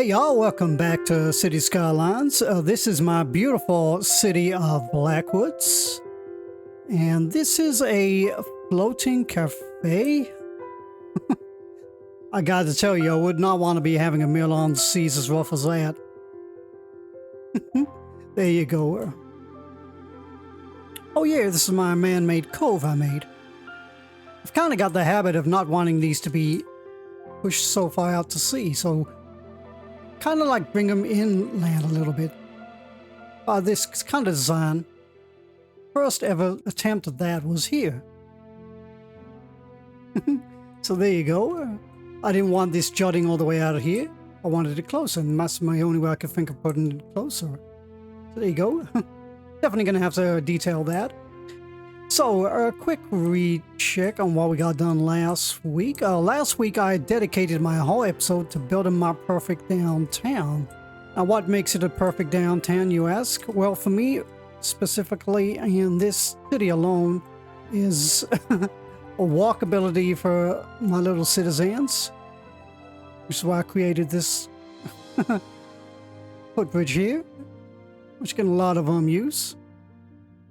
Hey y'all, welcome back to City Skylines. This is my beautiful city of Blackwoods. And this is a floating cafe. I got to tell you, I would not want to be having a meal on the seas as rough as that. There you go. Oh yeah, this is my man-made cove I made. I've kind of got the habit of not wanting these to be pushed so far out to sea, so kind of like bring them inland a little bit. This kind of design, first ever attempt at that was here. So there you go. I didn't want this jutting all the way out of here. I wanted it closer, and that's my only way I could think of putting it closer. So there you go. Definitely going to have to detail that. So, a quick recheck on what we got done last week. Last week, I dedicated my whole episode to building my perfect downtown. Now, what makes it a perfect downtown, you ask? Well, for me, specifically, in this city alone, is a walkability for my little citizens, which is why I created this footbridge here, which get a lot of use.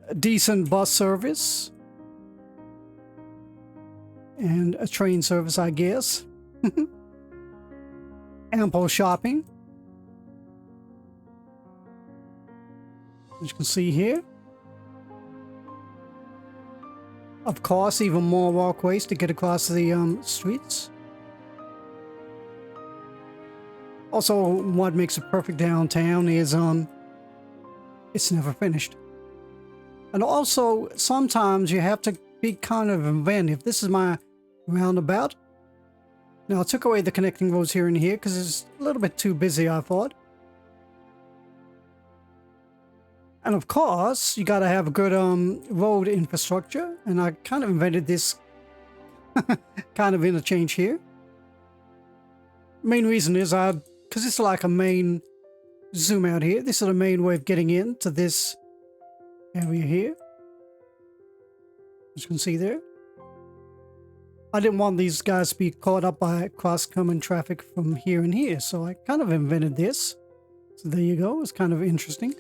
A decent bus service and a train service, I guess. Ample shopping, as you can see here. Of course, even more walkways to get across the streets. Also, what makes a perfect downtown is it's never finished. And also, sometimes you have to be kind of inventive. This is my roundabout. Now, I took away the connecting roads here and here because it's a little bit too busy, I thought. And of course, you got to have a good road infrastructure. And I kind of invented this kind of interchange here. Main reason is because it's like a main zoom out here. This is a main way of getting into this area here, as you can see there. I didn't want these guys to be caught up by cross-coming traffic from here and here, so I kind of invented this. So there you go. It's kind of interesting.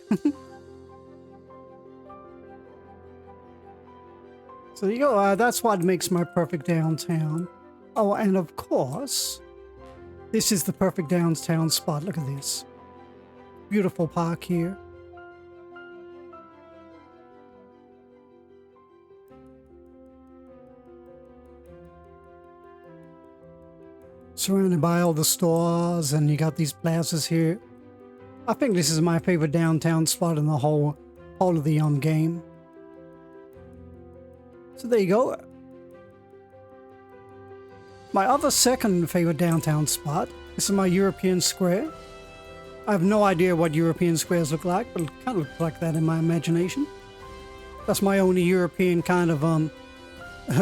So there you go. That's what makes my perfect downtown. Oh, and of course, this is the perfect downtown spot. Look at this. Beautiful park here. Surrounded by all the stores, and you got these plazas here. I think this is my favorite downtown spot in the whole of the game. So there you go. My other second favorite downtown spot. This is my European Square. I have no idea what European squares look like, but it kind of looks like that in my imagination. That's my only European kind of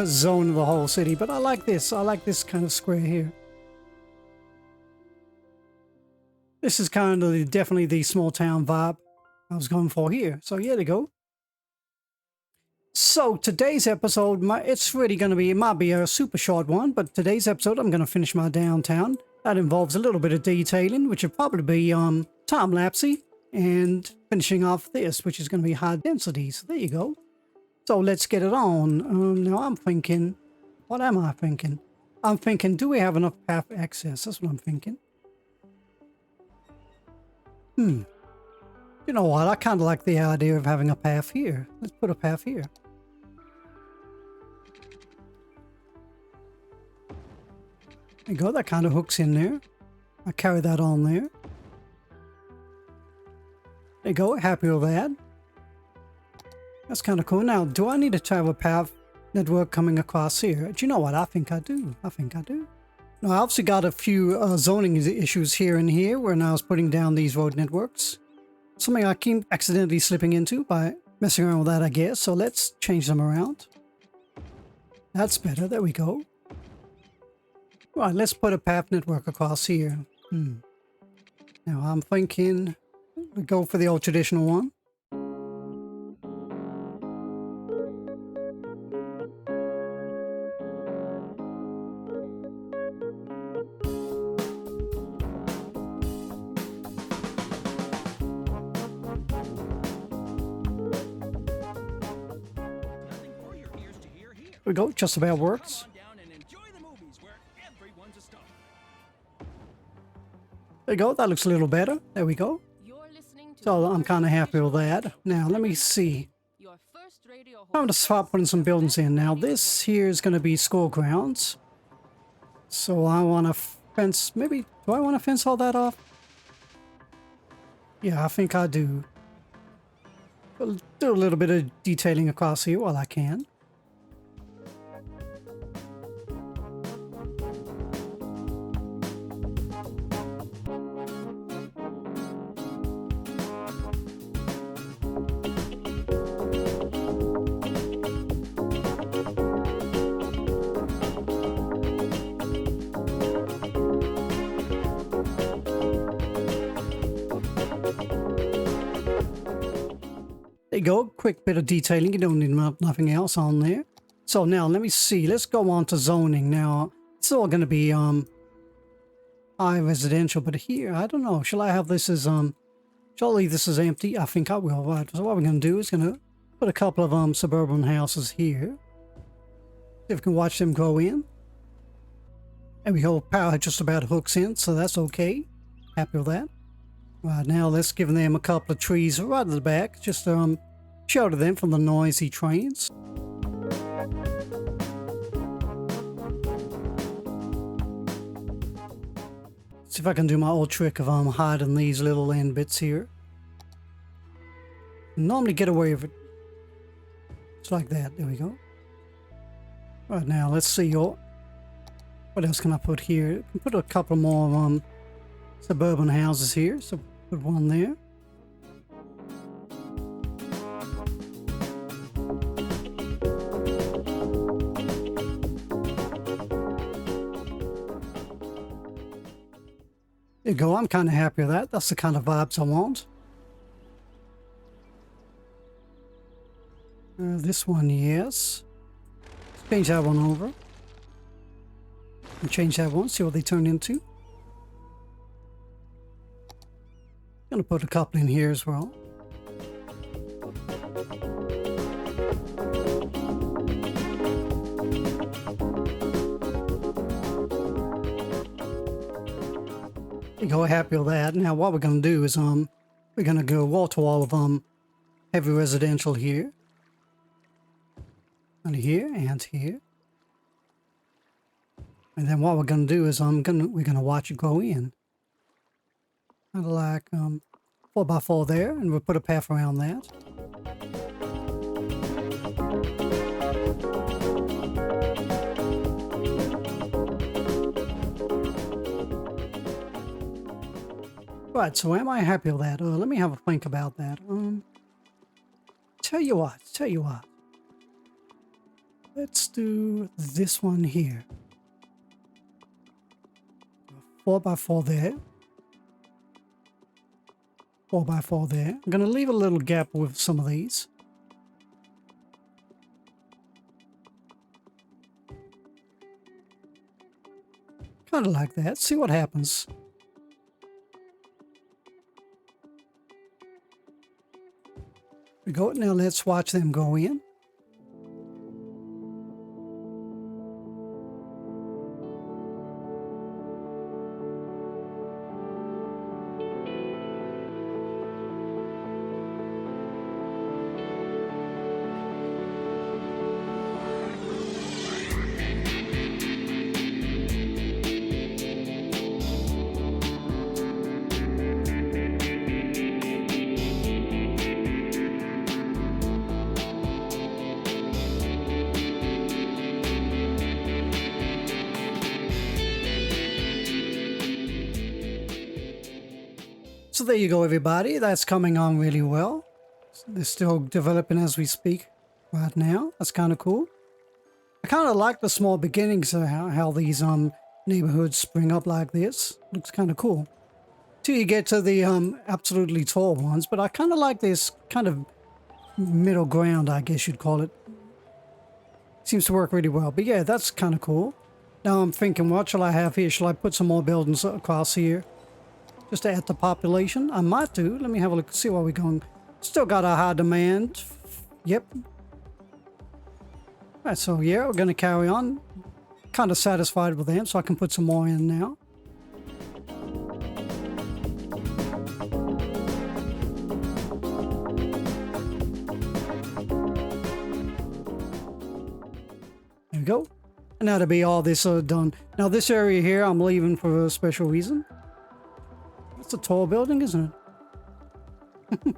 zone of the whole city. But I like this. I like this kind of square here. This is kind of definitely the small town vibe I was going for here. So yeah, there you go. So today's episode, it's really going to be, it might be a super short one, but today's episode I'm going to finish my downtown. That involves a little bit of detailing, which will probably be time-lapsey, and finishing off this, which is going to be high density. So there you go. So let's get it on. Now I'm thinking, what am I thinking? I'm thinking, do we have enough path access? That's what I'm thinking. You know what? I kind of like the idea of having a path here. Let's put a path here. There you go. That kind of hooks in there. I carry that on there. There you go. Happy with that. That's kind of cool. Now, do I need to have a path network coming across here? Do you know what? I think I do. I think I do. Now, I obviously got a few zoning issues here and here when I was putting down these road networks. Something I keep accidentally slipping into by messing around with that, I guess. So let's change them around. That's better. There we go. Right, let's put a path network across here. Now, I'm thinking we go for the old traditional one. we go, just about works. There we go, that looks a little better. There we go. So I'm kind of happy with that. Now, let me see. I'm going to start putting some buildings in. Now, this here is going to be school grounds. So I want to fence, maybe, do I want to fence all that off? Yeah, I think I do. I'll do a little bit of detailing across here while I can. There you go, quick bit of detailing. You don't need nothing else on there. So now let me see. Let's go on to zoning. Now it's all going to be high residential, but here I don't know. Shall I have this as shall I leave this as empty? I think I will. Right. So what we're going to do is going to put a couple of suburban houses here. See if we can watch them go in. And we go. Power just about hooks in, so that's okay. Happy with that. Right, now let's give them a couple of trees right at the back, just shelter them from the noisy trains. See if I can do my old trick of hiding these little end bits here. Normally get away with it. Just like that. There we go. Right, now let's see. What else can I put here? I can put a couple more suburban houses here, so put one there. There you go, I'm kind of happy with that. That's the kind of vibes I want. This one, yes. Let's change that one over. And change that one, see what they turn into. Gonna put a couple in here as well. There you go, happy with that. Now what we're gonna do is we're gonna go wall to wall with heavy residential here. And here and here. And then what we're gonna do is we're gonna watch it go in. Kind of like 4x4 there, and we'll put a path around that. Right, so am I happy with that? Let me have a think about that. Tell you what. Let's do this one here. 4x4 there. 4x4 there. I'm going to leave a little gap with some of these. Kind of like that. See what happens. We go. Now let's watch them go in. So there you go, everybody. That's coming on really well. They're still developing as we speak right now. That's kind of cool. I kind of like the small beginnings of how these neighborhoods spring up like this. Looks kind of cool. Till you get to the absolutely tall ones, but I kind of like this kind of middle ground, I guess you'd call it. Seems to work really well. But yeah, that's kind of cool. Now I'm thinking, what shall I have here? Shall I put some more buildings across here? Just to add the population? I might do. Let me have a look, see where we're going. Still got a high demand. Yep. Alright, so yeah, we're gonna carry on. Kind of satisfied with them, so I can put some more in now. There we go. And now to be all this done. Now this area here, I'm leaving for a special reason. It's a tall building, isn't it?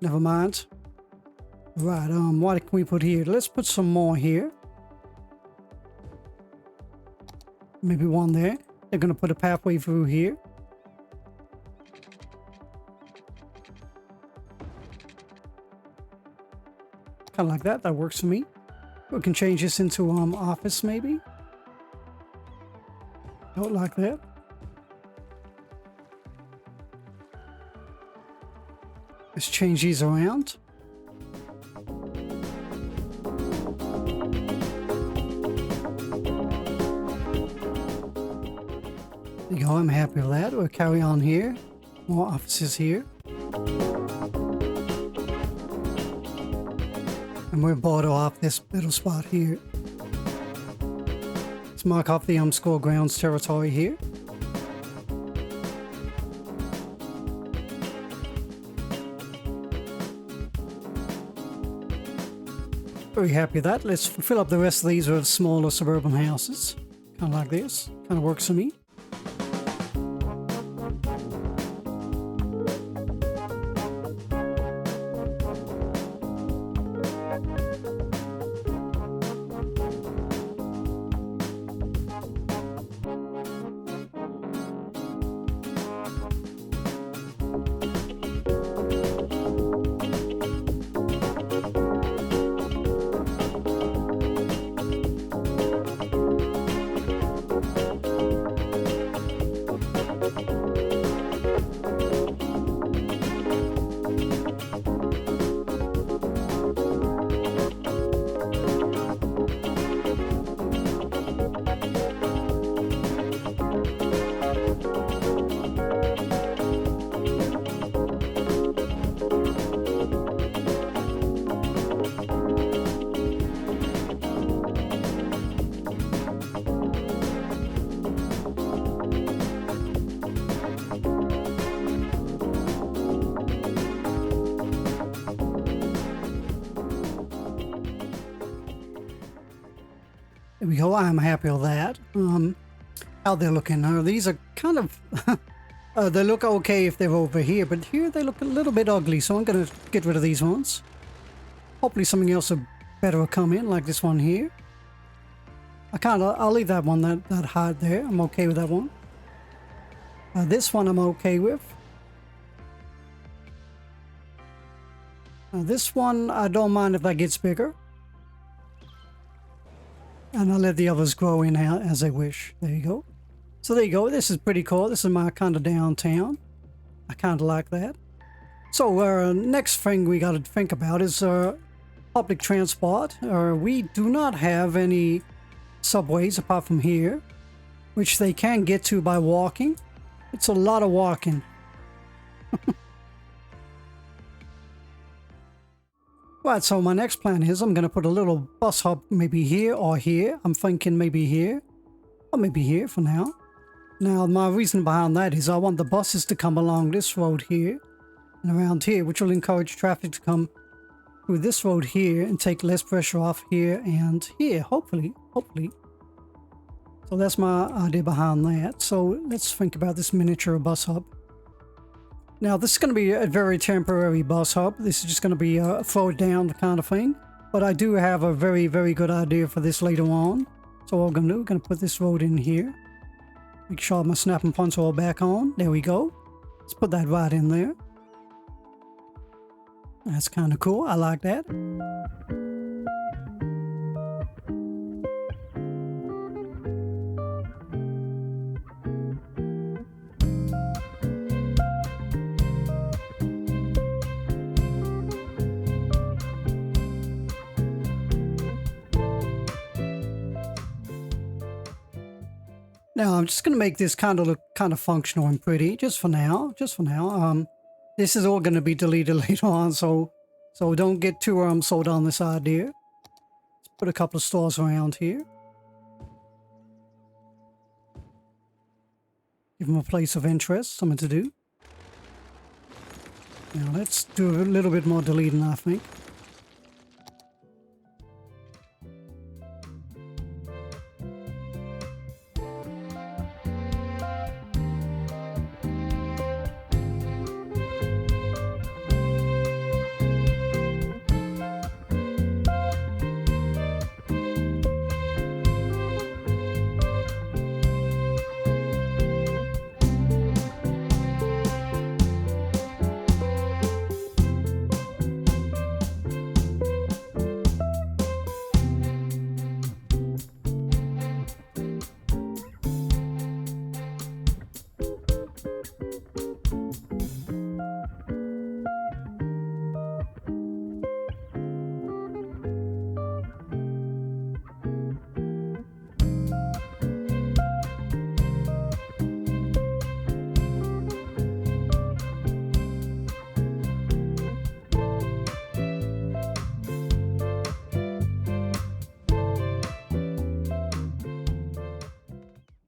Never mind. Right, what can we put here? Let's put some more here. Maybe one there. They're gonna put a pathway through here. Kind of like that. That works for me. We can change this into office maybe. Don't like that. Let's change these around. There you go, I'm happy with that. We'll carry on here. More offices here. And we'll border off this little spot here. Let's mark off the school grounds territory here. Very happy with that. Let's fill up the rest of these with smaller suburban houses. Kind of like this. Kind of works for me. There we go. I'm happy with that. How they're looking. These are kind of... they look okay if they're over here, but here they look a little bit ugly, so I'm going to get rid of these ones. Hopefully something else better will come in, like this one here. I'll leave that one, that hard there. I'm okay with that one. This one I'm okay with. This one, I don't mind if that gets bigger. And I'll let the others grow in as they wish. There you go. So there you go. This is pretty cool. This is my kind of downtown. I kind of like that. So next thing we got to think about is public transport. We do not have any subways apart from here, which they can get to by walking. It's a lot of walking. Right, so my next plan is I'm going to put a little bus hub maybe here or here. I'm thinking maybe here or maybe here for now. Now, my reason behind that is I want the buses to come along this road here and around here, which will encourage traffic to come through this road here and take less pressure off here and here, hopefully. So that's my idea behind that. So let's think about this miniature bus hub. Now, this is going to be a very temporary bus hub. This is just going to be a throw it down kind of thing. But I do have a very, very good idea for this later on. So what we're going to do, we're going to put this road in here. Make sure my snapping points are all back on. There we go. Let's put that right in there. That's kind of cool. I like that. Now I'm just going to make this kind of look kind of functional and pretty, just for now. This is all going to be deleted later on, so don't get too sold on this idea. Let's Put a couple of stores around here. Give them a place of interest, something to do. Now let's do a little bit more deleting, I think.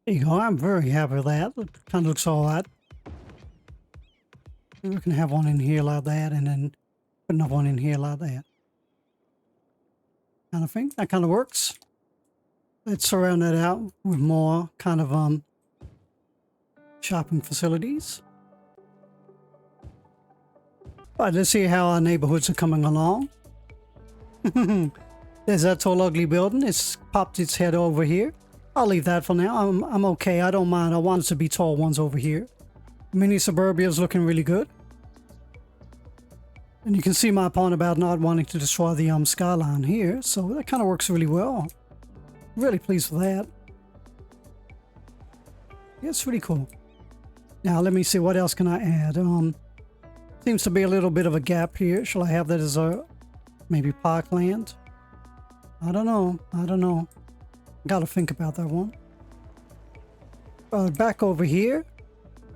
There you go. I'm very happy with that. It kind of looks all right. We can have one in here like that, and then put another one in here like that. Kind of thing. That kind of works. Let's surround that out with more kind of shopping facilities. All right, let's see how our neighborhoods are coming along. There's that tall, ugly building. It's popped its head over here. I'll leave that for now. I'm okay. I don't mind. I want it to be tall ones over here. Mini Suburbia is looking really good. And you can see my point about not wanting to destroy the skyline here. So that kind of works really well. Really pleased with that. Yeah, it's really cool. Now let me see, what else can I add? Seems to be a little bit of a gap here. Shall I have that as a maybe parkland? I don't know. I don't know. Gotta think about that one. Back over here.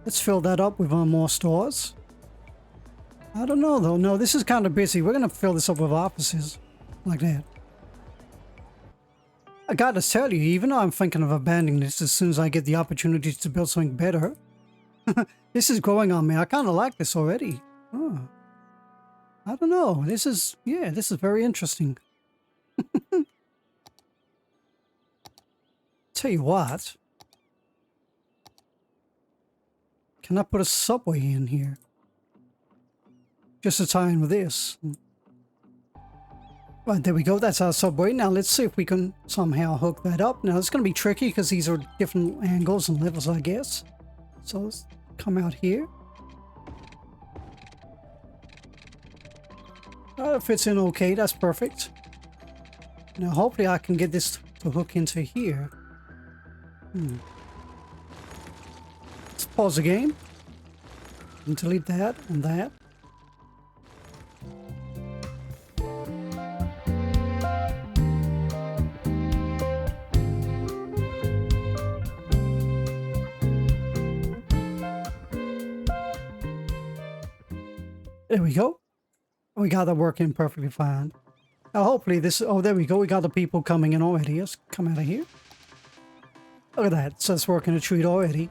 Let's fill that up with more stores. I don't know though. No, this is kind of busy. We're gonna fill this up with offices. Like that. I gotta tell you, even though I'm thinking of abandoning this as soon as I get the opportunity to build something better. This is growing on me. I kind of like this already. Oh. I don't know. This is very interesting. Tell you what. Can I put a subway in here? Just to tie in with this. Right, there we go. That's our subway. Now let's see if we can somehow hook that up. Now it's going to be tricky because these are different angles and levels, I guess. So let's come out here. It fits in okay. That's perfect. Now hopefully I can get this to hook into here. Let's pause the game. And delete that and that. There we go. We got that working perfectly fine. Now hopefully this... Oh, there we go. We got the people coming in already. Let's come out of here. Look at that. So it's working a treat already.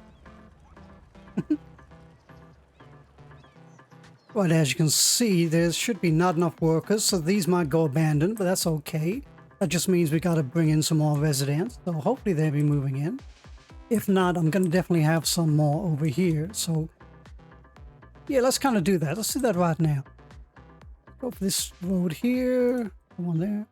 Right, as you can see, there should be not enough workers, so these might go abandoned, but that's okay. That just means we got to bring in some more residents, so hopefully they'll be moving in. If not, I'm going to definitely have some more over here, so... Yeah, let's kind of do that. Let's do that right now. Go for this road here. Come on there.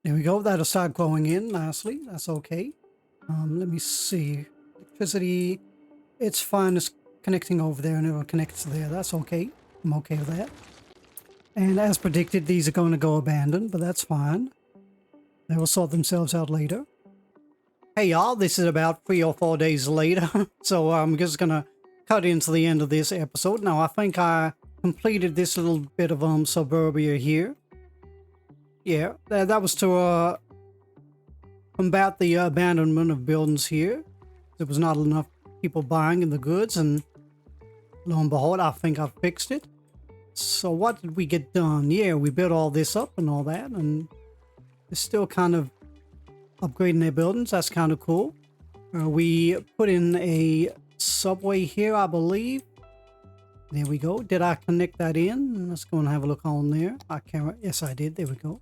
There we go. That'll start going in nicely. That's okay. Let me see. Electricity. It's fine. It's connecting over there and it will connect to there. That's okay. I'm okay with that. And as predicted, these are going to go abandoned, but that's fine. They will sort themselves out later. Hey y'all, this is about 3 or 4 days later. So I'm just going to cut into the end of this episode. Now I think I completed this little bit of suburbia here. Yeah, that was to combat the abandonment of buildings here. There was not enough people buying in the goods, and lo and behold, I think I fixed it. So what did we get done? Yeah, we built all this up and all that, and it's still kind of upgrading their buildings. That's kind of cool. We put in a subway here, I believe. There we go. Did I connect that in? Let's go and have a look on there. I can't. Yes, I did. There we go.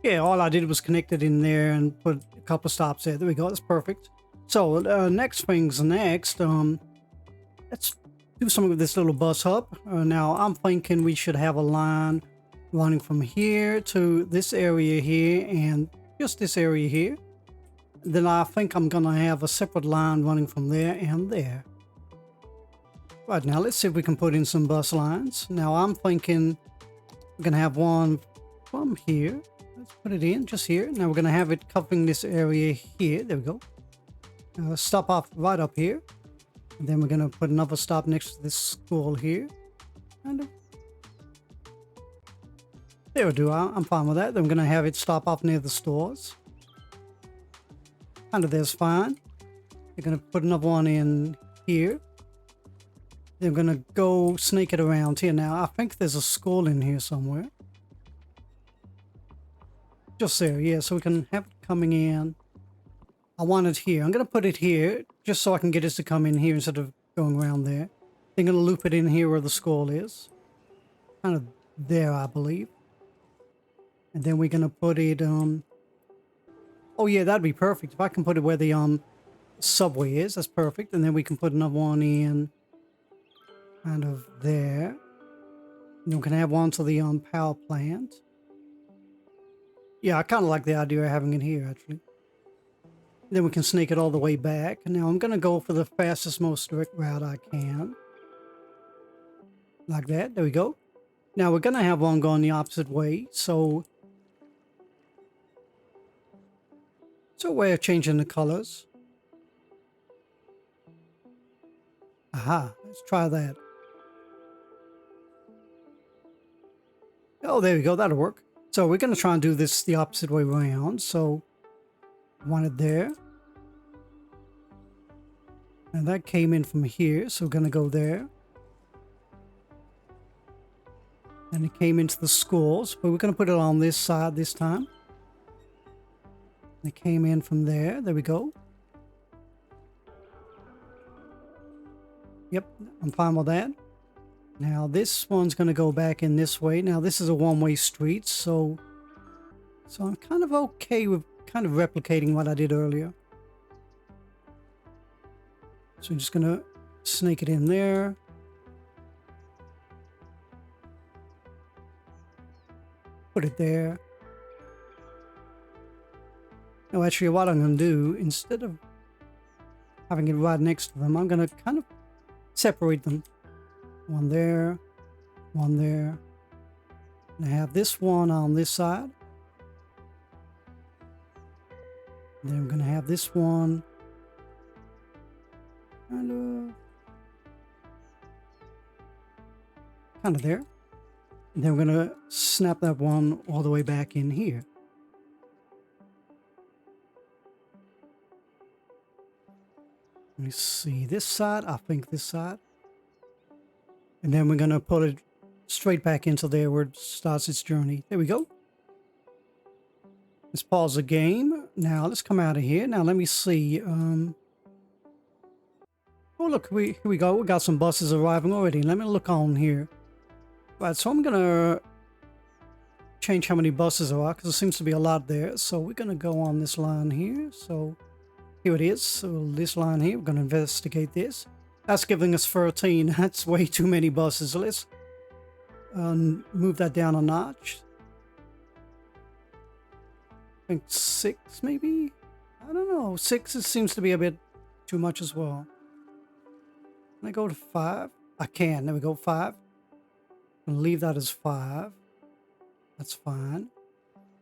Yeah, all I did was connect it in there and put a couple of stops there. There we go. That's perfect. So next thing's next. Let's do something with this little bus hub. Now I'm thinking we should have a line running from here to this area here and just this area here. Then I think I'm gonna have a separate line running from there and there. Right, now let's see if we can put in some bus lines. Now I'm thinking we're gonna have one from here. Let's put it in just here. Now we're gonna have it covering this area here. There we go. Stop off right up here. And then we're gonna put another stop next to this school here. And there we do. I'm fine with that. Then we're gonna have it stop off near the stores. Kind of there's fine. We're gonna put another one in here. Then we're gonna go sneak it around here. Now I think there's a school in here somewhere. Just there, yeah, so we can have it coming in. I want it here. I'm going to put it here just so I can get it to come in here instead of going around there. I'm going to loop it in here where the school is. Kind of there, I believe. And then we're going to put it, oh yeah, that'd be perfect. If I can put it where the subway is, that's perfect. And then we can put another one in kind of there. And we can have one to the power plant. Yeah, I kind of like the idea of having it here, actually. Then we can sneak it all the way back. Now I'm going to go for the fastest, most direct route I can. Like that. There we go. Now we're going to have one going the opposite way. So it's a way of changing the colors. Aha, let's try that. Oh, there we go. That'll work. So we're going to try and do this the opposite way around. So want it there. And that came in from here. So we're going to go there. And it came into the schools. But we're going to put it on this side this time. It came in from there. There we go. Yep, I'm fine with that. Now this one's going to go back in this way. Now this is a one-way street, so I'm kind of okay with kind of replicating what I did earlier. So I'm just going to snake it in there. Put it there. Now actually what I'm going to do, instead of having it right next to them, I'm going to kind of separate them. One there, one there. And I have this one on this side. And then we're going to have this one. Kind of there. And then we're going to snap that one all the way back in here. Let me see this side. I think this side. And then we're going to put it straight back into there where it starts its journey. There we go. Let's pause the game. Now let's come out of here. Now let me see. Oh look, here we go. We got some buses arriving already. Let me look on here. Right, so I'm going to change how many buses there are because there seems to be a lot there. So we're going to go on this line here. So here it is. So this line here, we're going to investigate this. That's giving us 13. That's way too many buses. So let's move that down a notch. I think 6 maybe? I don't know. 6 it seems to be a bit too much as well. Can I go to 5? I can. There we go. 5. I'm going to leave that as 5. That's fine.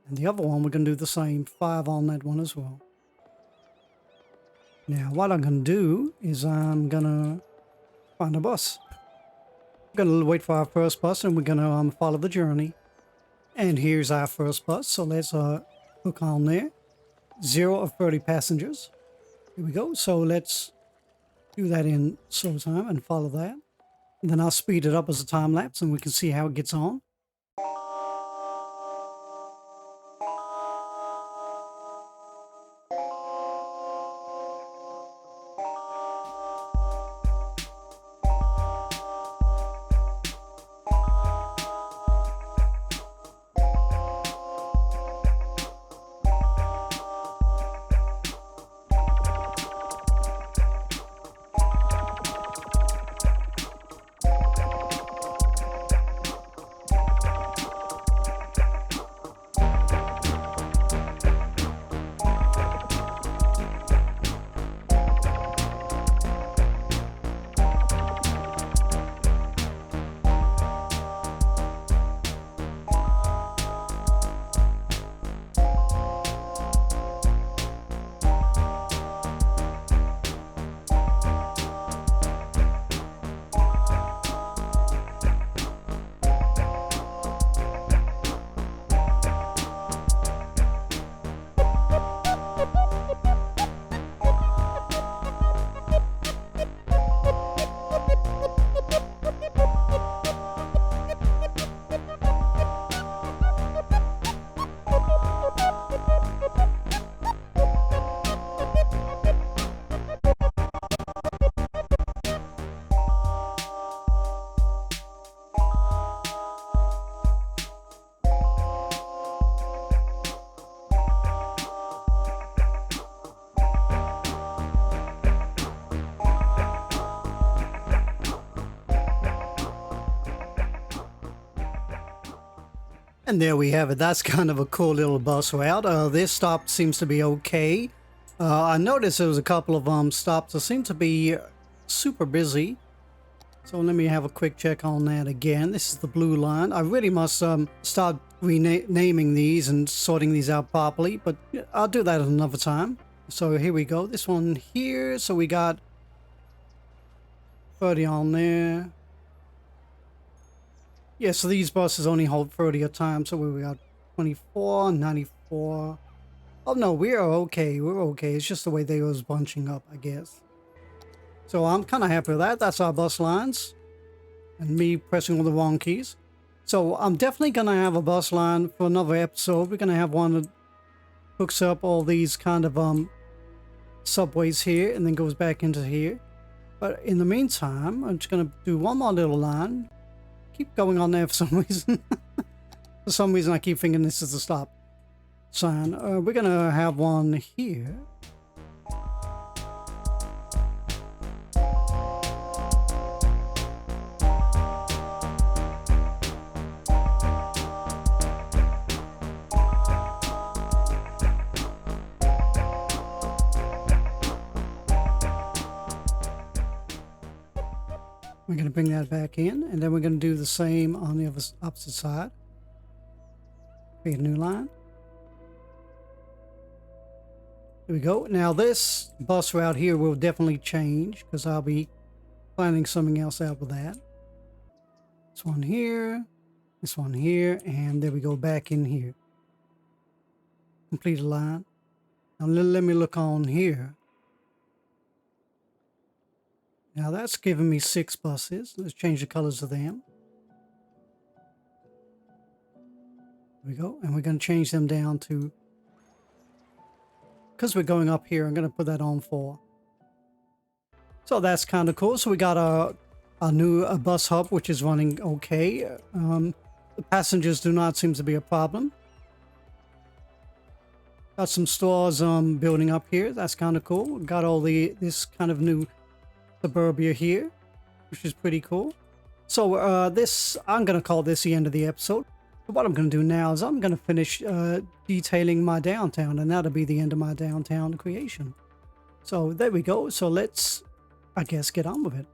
And the other one, we're going to do the same. 5 on that one as well. Now, what I'm going to do is I'm going to find a bus. We're going to wait for our first bus and we're going to follow the journey. And here's our first bus. So let's hook on there. 0 of 30 passengers. Here we go. So let's do that in slow time and follow that. And then I'll speed it up as a time lapse and we can see how it gets on. And there we have it. That's kind of a cool little bus route. This stop seems to be okay. I noticed there was a couple of stops that seem to be super busy. So let me have a quick check on that again. This is the blue line. I really must start renaming these and sorting these out properly, but I'll do that another time. So here we go. This one here. So we got 30 on there. Yeah, so these buses only hold 30 at a time. So we got 24, 94. Oh no, we're okay. We're okay. It's just the way they was bunching up, I guess. So I'm kind of happy with that. That's our bus lines. And me pressing all the wrong keys. So I'm definitely going to have a bus line for another episode. We're going to have one that hooks up all these kind of subways here and then goes back into here. But in the meantime, I'm just going to do one more little line. Keep going on there for some reason. For some reason I keep thinking this is the stop sign. We're going to have one here. We're going to bring that back in, and then we're going to do the same on the opposite side. Create a new line. There we go. Now this bus route here will definitely change because I'll be planning something else out with that. This one here, and there we go back in here. Complete a line. Now let me look on here. Now that's giving me 6 buses. Let's change the colors of them. There we go. And we're going to change them down to, because we're going up here, I'm going to put that on 4. So that's kind of cool. So we got a new bus hub, which is running okay. The passengers do not seem to be a problem. Got some stores building up here. That's kind of cool. Got all this kind of new Suburbia here, which is pretty cool. So I'm going to call this the end of the episode. But what I'm going to do now is I'm going to finish detailing my downtown, and that'll be the end of my downtown creation. So there we go. So let's, I guess, get on with it.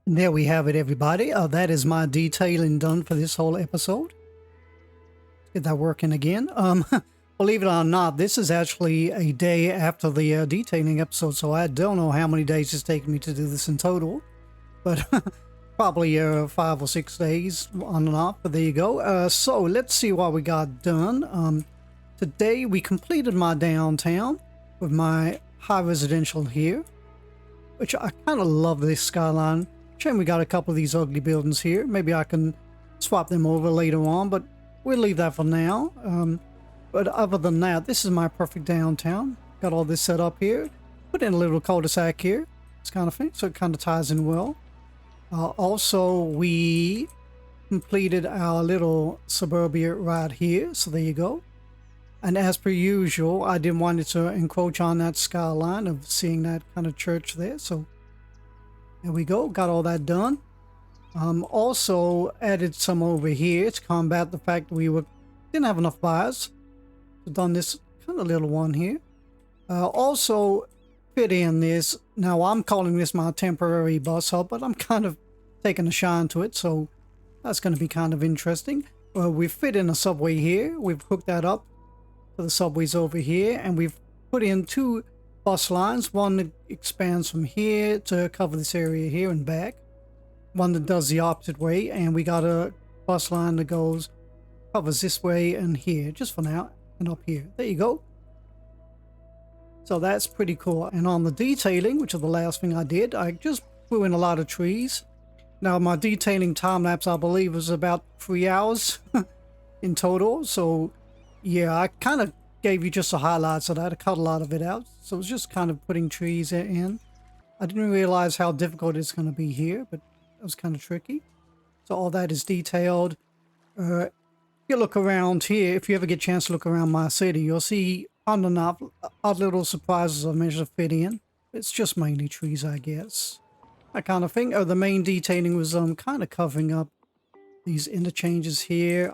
And there we have it, everybody. That is my detailing done for this whole episode. Let's get that working again. Believe it or not, this is actually a day after the detailing episode, so I don't know how many days it's taken me to do this in total, but probably 5 or 6 days on and off. But there you go. So let's see what we got done. Today we completed my downtown with my high residential here, which I kind of love this skyline. Shame we got a couple of these ugly buildings here. Maybe I can swap them over later on, but we'll leave that for now. But other than that, this is my perfect downtown. Got all this set up here. Put in a little cul-de-sac here. This kind of thing, so it kind of ties in well. Also, we completed our little suburbia right here, so there you go. And as per usual, I didn't want it to encroach on that skyline of seeing that kind of church there, so there we go, got all that done. Also added some over here to combat the fact that we didn't have enough buyers. So done this kind of little one here. Also fit in this, now I'm calling this my temporary bus hub, but I'm kind of taking a shine to it, so that's going to be kind of interesting. We've fit in a subway here, we've hooked that up to the subways over here, and we've put in 2 bus lines. One that expands from here to cover this area here and back. One that does the opposite way, and we got a bus line that covers this way and here, just for now, and up here. There you go. So that's pretty cool. And on the detailing, which is the last thing I did, I just threw in a lot of trees. Now my detailing time lapse, I believe, was about 3 hours in total. So yeah, I kind of gave you just the highlights of that. I cut a lot of it out. So it was just kind of putting trees in. I didn't realize how difficult it's going to be here, but it was kind of tricky. So all that is detailed. If you look around here, if you ever get a chance to look around my city, you'll see on and off odd little surprises I've managed to fit in. It's just mainly trees, I guess. That kind of thing. The main detailing was kind of covering up these interchanges here.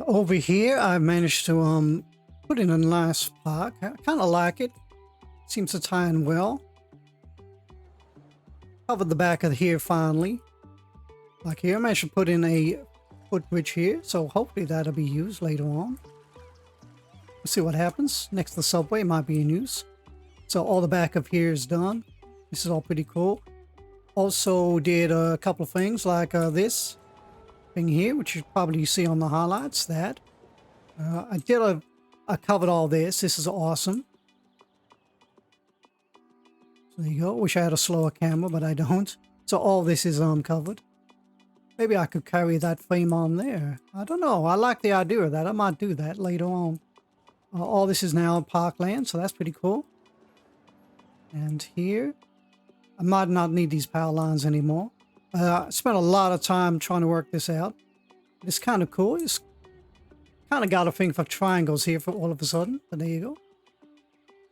Over here, I managed to put in a nice park. I kind of like it. Seems to tie in well. Covered the back of here finally. Like here, I managed to put in a footbridge here, so hopefully that'll be used later on. We'll see what happens. Next to the subway might be in use. So all the back of here is done. This is all pretty cool. Also did a couple of things like this thing here, which you probably see on the highlights. That I covered all this. This is awesome. So there you go. Wish I had a slower camera, but I don't. So all this is covered. Maybe I could carry that frame on there. I don't know. I like the idea of that. I might do that later on. All this is now parkland, so that's pretty cool. And here, I might not need these power lines anymore. I spent a lot of time trying to work this out. It's kind of cool. It's kind of got a thing for triangles here for all of a sudden. But there you go.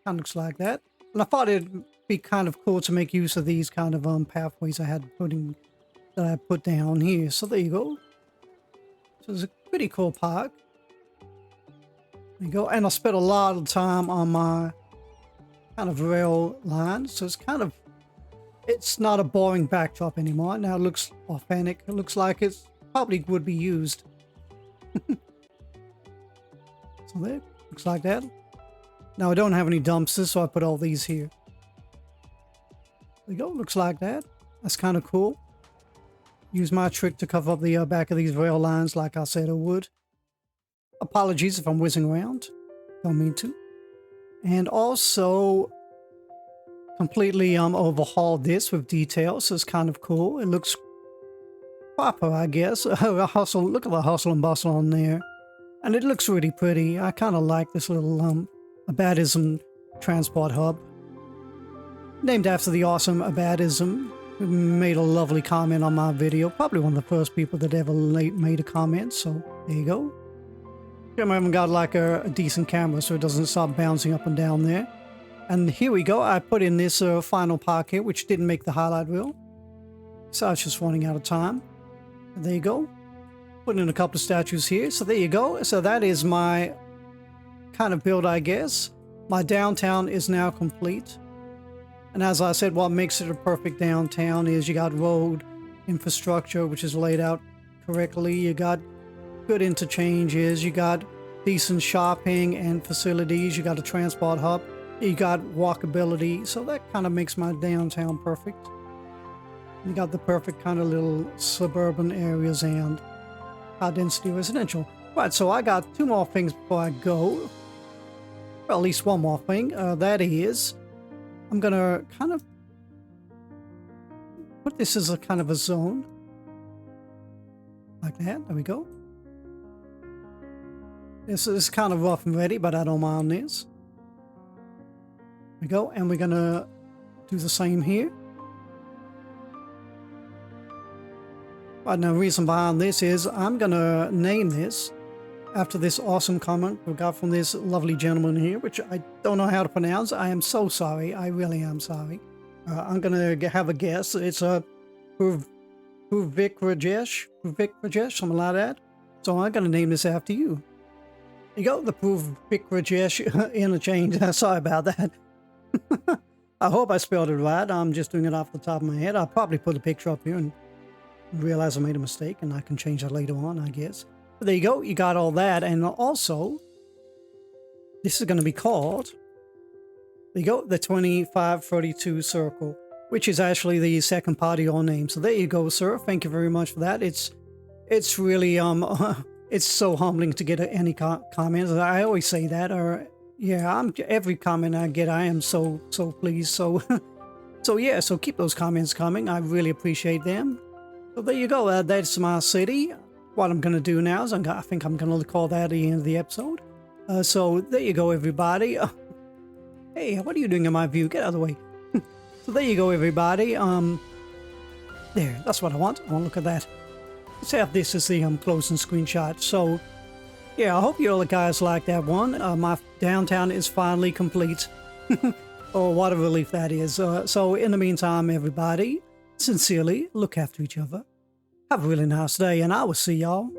Kind of looks like that. And I thought it'd be kind of cool to make use of these kind of pathways that I put down here. So there you go. So it's a pretty cool park. There you go. And I spent a lot of time on my kind of rail line. So it's not a boring backdrop anymore. Now it looks authentic. It looks like it probably would be used. So there, looks like that. Now I don't have any dumpsters, so I put all these here. There you go, looks like that. That's kind of cool. Use my trick to cover up the back of these rail lines like I said I would. Apologies if I'm whizzing around. Don't mean to. And also completely overhauled this with details, so it's kind of cool. It looks proper, I guess. Look at the hustle and bustle on there. And it looks really pretty. I kind of like this little Abadism transport hub. Named after the awesome Abadism, who made a lovely comment on my video. Probably one of the first people that ever made a comment, so there you go. I haven't got like a decent camera, so it doesn't start bouncing up and down there. And here we go. I put in this final park here, which didn't make the highlight reel. So I was just running out of time. And there you go. Put in a couple of statues here. So there you go. So that is my kind of build, I guess. My downtown is now complete. And as I said, what makes it a perfect downtown is you got road infrastructure, which is laid out correctly. You got good interchanges. You got decent shopping and facilities. You got a transport hub. You got walkability. So that kind of makes my downtown perfect. You got the perfect kind of little suburban areas and high density residential. Right, so I got 2 more things before I go. Well, at least 1 more thing. That is, I'm gonna kind of put this as a kind of a zone. Like that. There we go. This is kind of rough and ready, but I don't mind this. There we go. And we're gonna do the same here. Right, now the reason behind this is I'm gonna name this after this awesome comment we got from this lovely gentleman here, which I don't know how to pronounce. I am so sorry. I really am sorry. I'm going to have a guess. It's a Puvik Rajesh, something like that. So I'm going to name this after you. You go, the Puvik Rajesh Interchange. Sorry about that. I hope I spelled it right. I'm just doing it off the top of my head. I'll probably put a picture up here and realize I made a mistake, and I can change that later on, I guess. But there you go, you got all that. And also, this is going to be called, there you go, the 2532 Circle, which is actually the second part of your name. So there you go, sir. Thank you very much for that. It's really, it's so humbling to get any comments. I always say that, or yeah, every comment I get, I am so pleased. So, so yeah, so keep those comments coming. I really appreciate them. So there you go. That's my city. What I'm going to do now is I think I'm going to call that the end of the episode. So there you go, everybody. Hey, what are you doing in my view? Get out of the way. So there you go, everybody. There, that's what I want. I want to look at that. Let's have this as the closing screenshot. So, yeah, I hope you all guys like that one. My downtown is finally complete. Oh, what a relief that is. So in the meantime, everybody, sincerely, look after each other. Have a really nice day, and I will see y'all